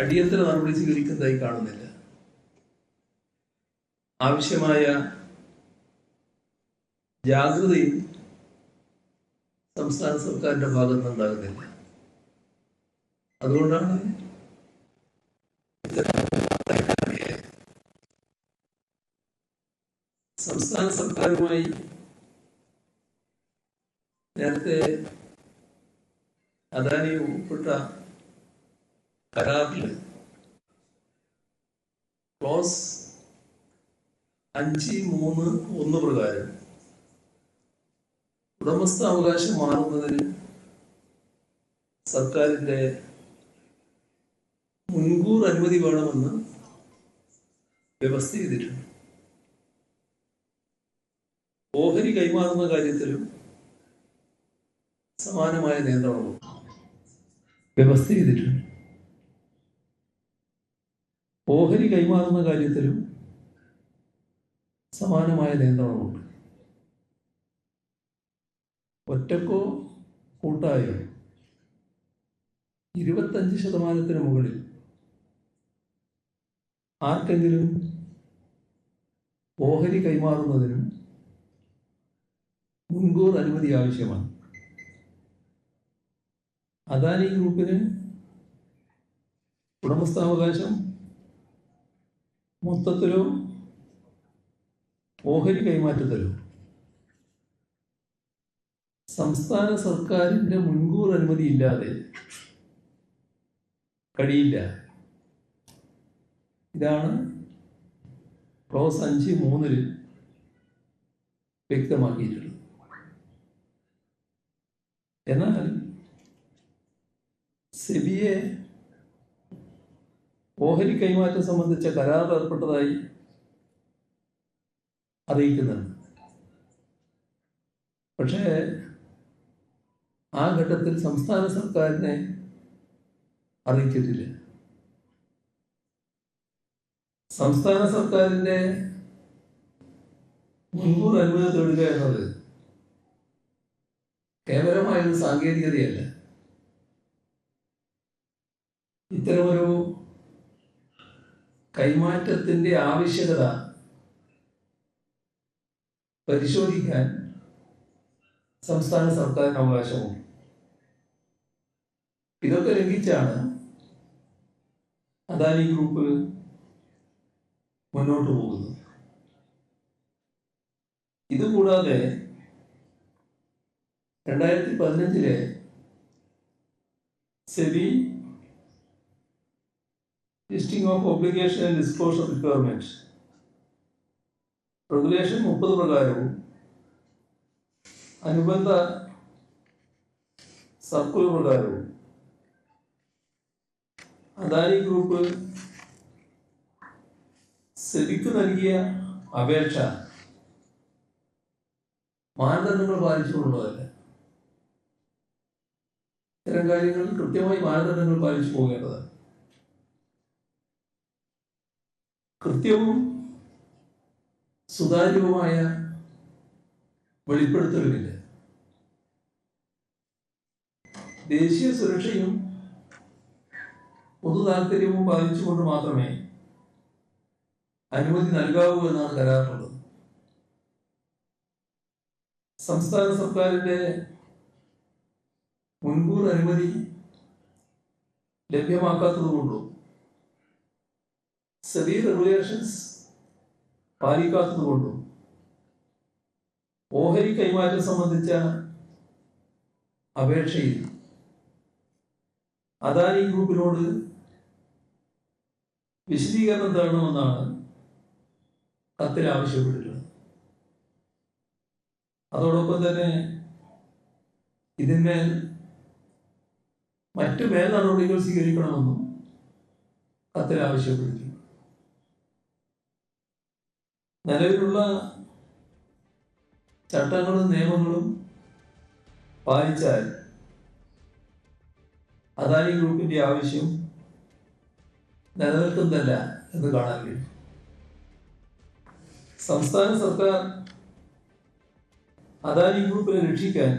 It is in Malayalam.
അടിയന്തര നടപടി സ്വീകരിക്കുന്നതായി കാണുന്നില്ല. ആവശ്യമായ ജാഗ്രതയും സംസ്ഥാന സർക്കാരിന്റെ ഭാഗത്ത് നിന്നുണ്ടാകുന്നില്ല. അതുകൊണ്ടാണ് സംസ്ഥാന സർക്കാരുമായി നേരത്തെ അദാനി ഒപ്പിട്ട കരാറിൽ ക്ലോസ് 5.3.1 പ്രകാരം ഉടമസ്ഥാവകാശം മാറുന്നതിന് സർക്കാരിന്റെ മുൻകൂർ അനുമതി വേണമെന്ന് വ്യവസ്ഥ ചെയ്തിട്ടുണ്ട്. ഓഹരി കൈമാറുന്ന കാര്യത്തിലും സമാനമായ നിയന്ത്രണവും വ്യവസ്ഥ ചെയ്തിട്ടുണ്ട്. ഓഹരി കൈമാറുന്ന കാര്യത്തിലും സമാനമായ നിയന്ത്രണമുണ്ട്. ഒറ്റക്കോ കൂട്ടായോ 25% മുകളിൽ ആർക്കെങ്കിലും ഓഹരി കൈമാറുന്നതിനും മുൻകൂർ അനുമതി ആവശ്യമാണ്. അദാനി ഗ്രൂപ്പിന് ഉടമസ്ഥാവകാശം മൊത്തത്തിലോ ഓഹരി കൈമാറ്റത്തിലോ സംസ്ഥാന സർക്കാരിന്റെ മുൻകൂർ അനുമതി ഇല്ലാതെ കഴിയില്ല. ഇതാണ് ക്ലോസ് 5.3 വ്യക്തമാക്കിയിട്ടുള്ളത്. എന്നാൽ സെബിയെ ഓഹരി കൈമാറ്റം സംബന്ധിച്ച കരാർ ഏർപ്പെട്ടതായി അറിയിക്കുന്നുണ്ട്. പക്ഷേ ആ ഘട്ടത്തിൽ സംസ്ഥാന സർക്കാരിനെ അറിയിച്ചിട്ടില്ല. സംസ്ഥാന സർക്കാരിന്റെ മുൻകൂർ അനുമതി തേടുക എന്നത് കേവലമായൊരു സാങ്കേതികതയല്ല. ഇത്തരമൊരു കൈമാറ്റത്തിന്റെ ആവശ്യകത പരിശോധിക്കാൻ സംസ്ഥാന സർക്കാരിന് അവകാശമുണ്ട്. ഇതൊക്കെ ലംഘിച്ചാണ് അദാനി ഗ്രൂപ്പ് മുന്നോട്ട് പോകുന്നത്. ഇതുകൂടാതെ 2015 SEBI listing of obligation and disclosure requirement regulation 30 പ്രകാരവും അനുബന്ധ സർക്കുലർ പ്രകാരവും അദാനി ഗ്രൂപ്പ് സെബിക്ക് നൽകിയ അപേക്ഷ മാനദണ്ഡങ്ങൾ പാലിച്ചുകൊണ്ടുള്ളതല്ല. ഇത്തരം കാര്യങ്ങൾ കൃത്യമായി മാനദണ്ഡങ്ങൾ പാലിച്ചു പോകേണ്ടതാണ്. കൃത്യവും സുതാര്യവുമായ വെളിപ്പെടുത്തലുമില്ല. ദേശീയ സുരക്ഷയും പൊതു താല്പര്യവും പാലിച്ചുകൊണ്ട് മാത്രമേ അനുമതി നൽകാവൂ എന്നാണ് കരാറുള്ളത്. സംസ്ഥാന സർക്കാരിന്റെ മുൻകൂർ അനുമതി ലഭ്യമാക്കാത്തതുകൊണ്ടും സെബി റെഗുലേഷൻസ് പാലിക്കാത്തതുകൊണ്ടും ഓഹരി കൈമാറ്റം സംബന്ധിച്ച അപേക്ഷയിൽ അദാനി ഗ്രൂപ്പിനോട് വിശദീകരണം തരണമെന്നാണ് കത്തിൽ ആവശ്യപ്പെട്ടിട്ടുള്ളത്. അതോടൊപ്പം തന്നെ ഇതിന്മേൽ മറ്റു മേൽ നടപടികൾ സ്വീകരിക്കണമെന്നും കത്തിൽ ആവശ്യപ്പെട്ടിട്ടുണ്ട്. നിലവിലുള്ള ചട്ടങ്ങളും നിയമങ്ങളും പാലിച്ചാൽ അദാനി ഗ്രൂപ്പിന്റെ ആവശ്യം നിലനിൽക്കുന്നതല്ല എന്ന് കാണാൻ കഴിയും. സംസ്ഥാന സർക്കാർ അദാനി ഗ്രൂപ്പിനെ രക്ഷിക്കാൻ